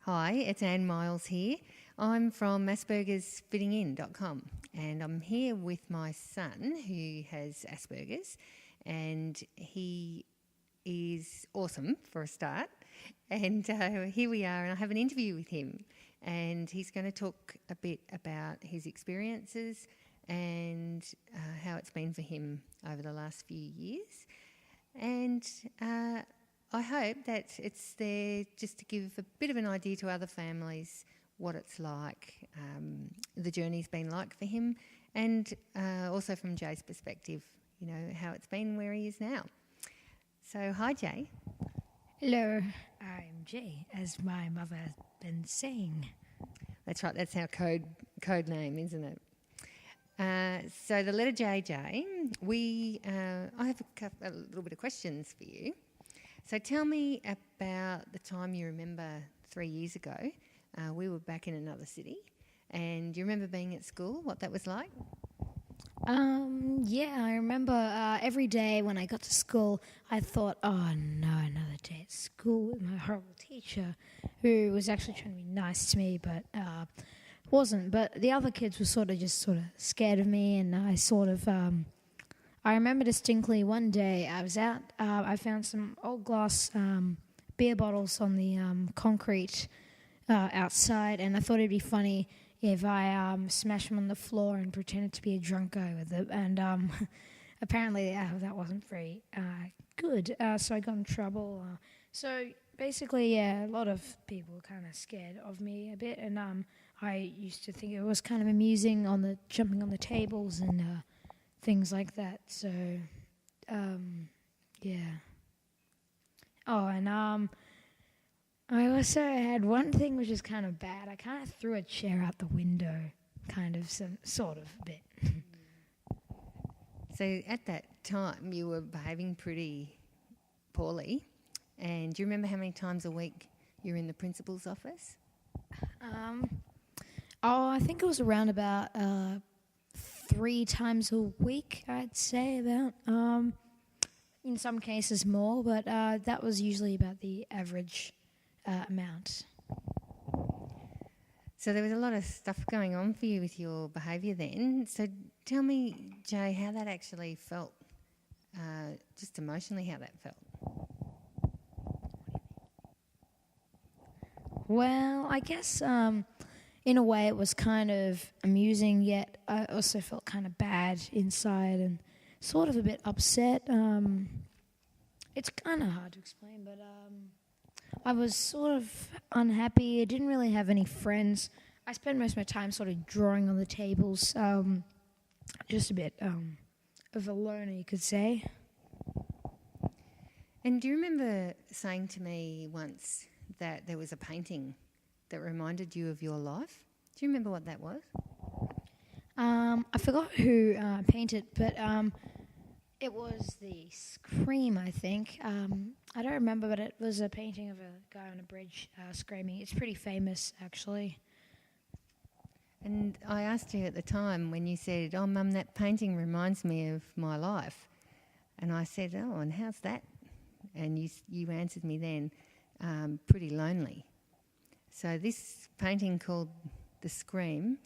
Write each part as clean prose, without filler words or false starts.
Hi, it's Anne Miles here. I'm from Aspergersfittingin.com and I'm here with my son who has Asperger's, and he is awesome for a start. And here we are, and I have an interview with him, and he's going to talk a bit about his experiences and how it's been for him over the last few years. And I hope that it's there just to give a bit of an idea to other families what it's like, the journey's been like for him, and also from Jay's perspective, you know, how it's been where he is now. So, hi Jay. Hello, I'm Jay, as my mother has been saying. That's right, that's our code name, isn't it? So the letter JJ, I have a little bit of questions for you. So tell me about the time you remember 3 years ago. We were back in another city, and do you remember being at school, what that was like? Yeah, I remember every day when I got to school, I thought, oh no, another day at school with my horrible teacher, who was actually trying to be nice to me, but wasn't. But the other kids were sort of scared of me, and I remember distinctly one day I was out, I found some old glass beer bottles on the concrete outside, and I thought it'd be funny if I smashed them on the floor and pretended to be a drunk guy with it. And apparently that wasn't very good, so I got in trouble. So basically, yeah, a lot of people were kind of scared of me a bit, and I used to think it was kind of amusing jumping on the tables and things like that. So, yeah. Oh, and I also had one thing which is kind of bad. I kind of threw a chair out the window, sort of a bit. So at that time, you were behaving pretty poorly, and do you remember how many times a week you were in the principal's office? I think it was around about 3 times a week, I'd say, about. In some cases more, but that was usually about the average amount. So there was a lot of stuff going on for you with your behaviour then. So tell me, Jay, how that actually felt, just emotionally how that felt. Well, I guess in a way it was kind of amusing, yet I also felt kind of bad inside and sort of a bit upset. It's kind of hard to explain, but I was sort of unhappy. I didn't really have any friends. I spent most of my time sort of drawing on the tables, just a bit of a loner, you could say. And do you remember saying to me once that there was a painting that reminded you of your life? Do you remember what that was? I forgot who painted, but it was the Scream, I think. I don't remember, but it was a painting of a guy on a bridge screaming. It's pretty famous, actually. And I asked you at the time when you said, oh, Mum, that painting reminds me of my life. And I said, oh, and how's that? And you answered me then, pretty lonely. So this painting called The Scream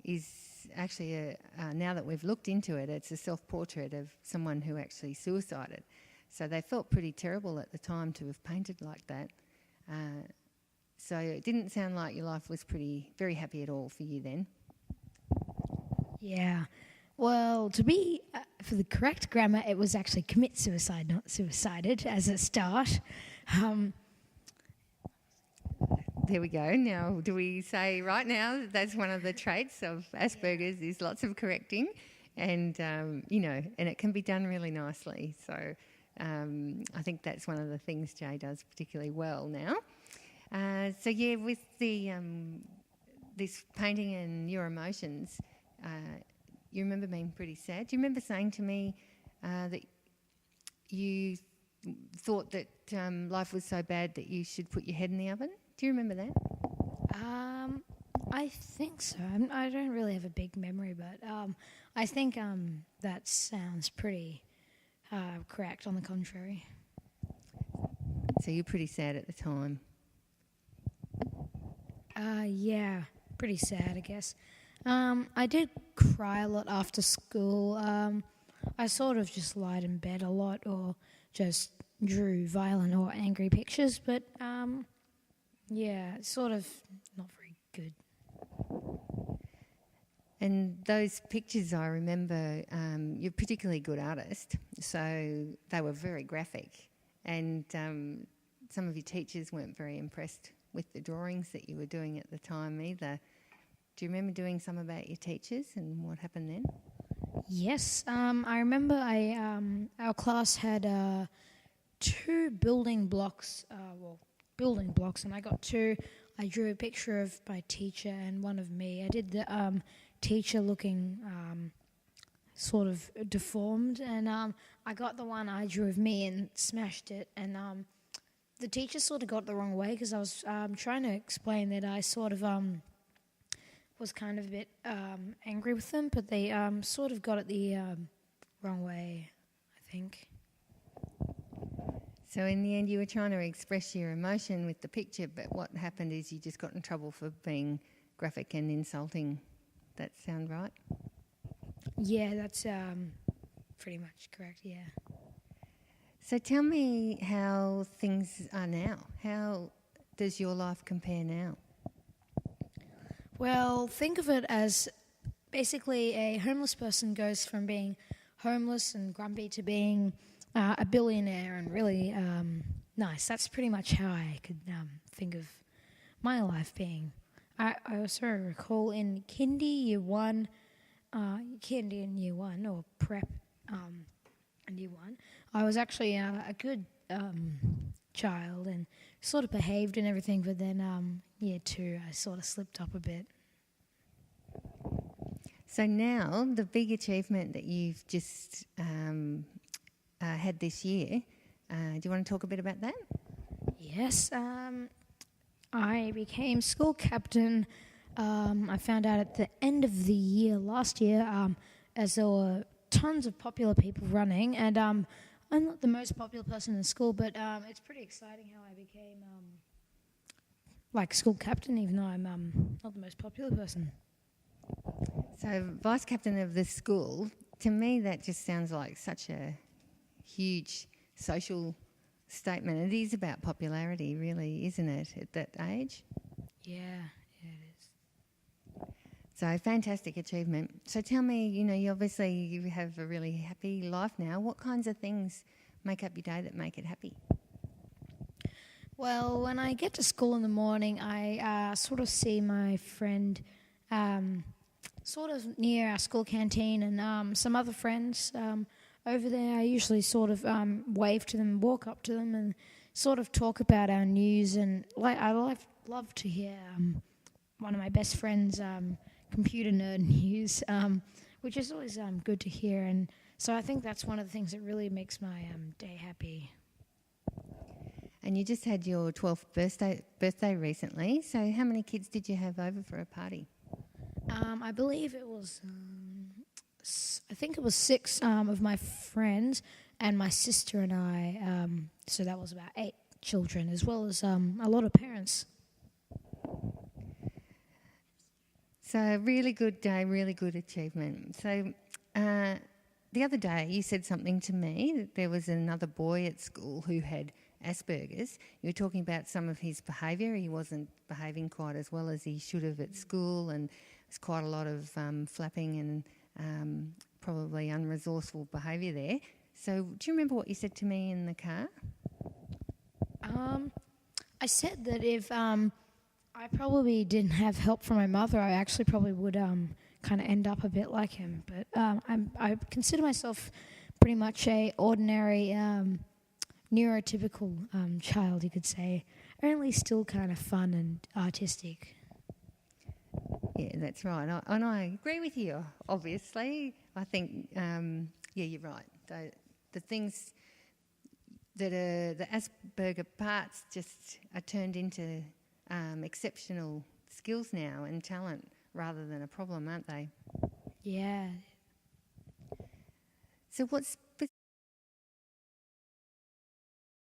is actually, now that we've looked into it, it's a self-portrait of someone who actually suicided. So they felt pretty terrible at the time to have painted like that. So it didn't sound like your life was very happy at all for you then. Yeah. Well, to be, for the correct grammar, it was actually commit suicide, not suicided, as a start. There we go. Now, do we say right now that that's one of the traits of Asperger's is lots of correcting, and and it can be done really nicely. So I think that's one of the things Jay does particularly well now. So yeah, with the this painting and your emotions, you remember being pretty sad. Do you remember saying to me that you thought that life was so bad that you should put your head in the oven? Do you remember that? I think so. I don't really have a big memory, but I think that sounds pretty correct, on the contrary. So you're pretty sad at the time. Yeah, pretty sad, I guess. I did cry a lot after school. I sort of just lied in bed a lot or just drew violent or angry pictures, but yeah, sort of not very good. And those pictures, I remember, you're a particularly good artist, so they were very graphic. And some of your teachers weren't very impressed with the drawings that you were doing at the time either. Do you remember doing some about your teachers and what happened then? Yes, I remember our class had two building blocks, and I got two. I drew a picture of my teacher and one of me. I did the teacher looking sort of deformed, and I got the one I drew of me and smashed it, and the teacher sort of got it the wrong way because I was trying to explain that I sort of was kind of a bit angry with them, but they sort of got it the wrong way, I think. So in the end, you were trying to express your emotion with the picture, but what happened is you just got in trouble for being graphic and insulting. That sound right? Yeah, that's pretty much correct, yeah. So tell me how things are now. How does your life compare now? Well, think of it as basically a homeless person goes from being homeless and grumpy to being a billionaire and really nice. That's pretty much how I could think of my life being. I also recall in kindy year one or prep in year one, I was actually a good child and sort of behaved and everything, but then year two I sort of slipped up a bit. So now the big achievement that you've just had this year, do you want to talk a bit about that? Yes, I became school captain. I found out at the end of the year last year, as there were tons of popular people running, and I'm not the most popular person in school, but it's pretty exciting how I became school captain, even though I'm not the most popular person. So vice captain of the school, to me that just sounds like such a huge social statement. It is about popularity, really, isn't it, at that age? Yeah, it is. So fantastic achievement. So tell me, you obviously have a really happy life now. What kinds of things make up your day that make it happy? Well, when I get to school in the morning, I sort of see my friend sort of near our school canteen and some other friends over there. I usually sort of wave to them, walk up to them and sort of talk about our news. And I love to hear one of my best friends' computer nerd news, which is always good to hear. And so I think that's one of the things that really makes my day happy. And you just had your 12th birthday recently, so how many kids did you have over for a party? I believe it was, I think it was 6 of my friends and my sister and I, so that was about 8 children, as well as a lot of parents. So a really good day, really good achievement. So the other day you said something to me, that there was another boy at school who had Aspergers. You were talking about some of his behaviour. He wasn't behaving quite as well as he should have at school, and there's quite a lot of flapping and probably unresourceful behaviour there. So do you remember what you said to me in the car? I said that if I probably didn't have help from my mother, I actually probably would kind of end up a bit like him. But I consider myself pretty much a ordinary neurotypical child, you could say, only still kind of fun and artistic. Yeah, that's right. And I agree with you, obviously. I think, you're right. The things that are the Asperger parts just are turned into exceptional skills now and talent rather than a problem, aren't they? Yeah. So what's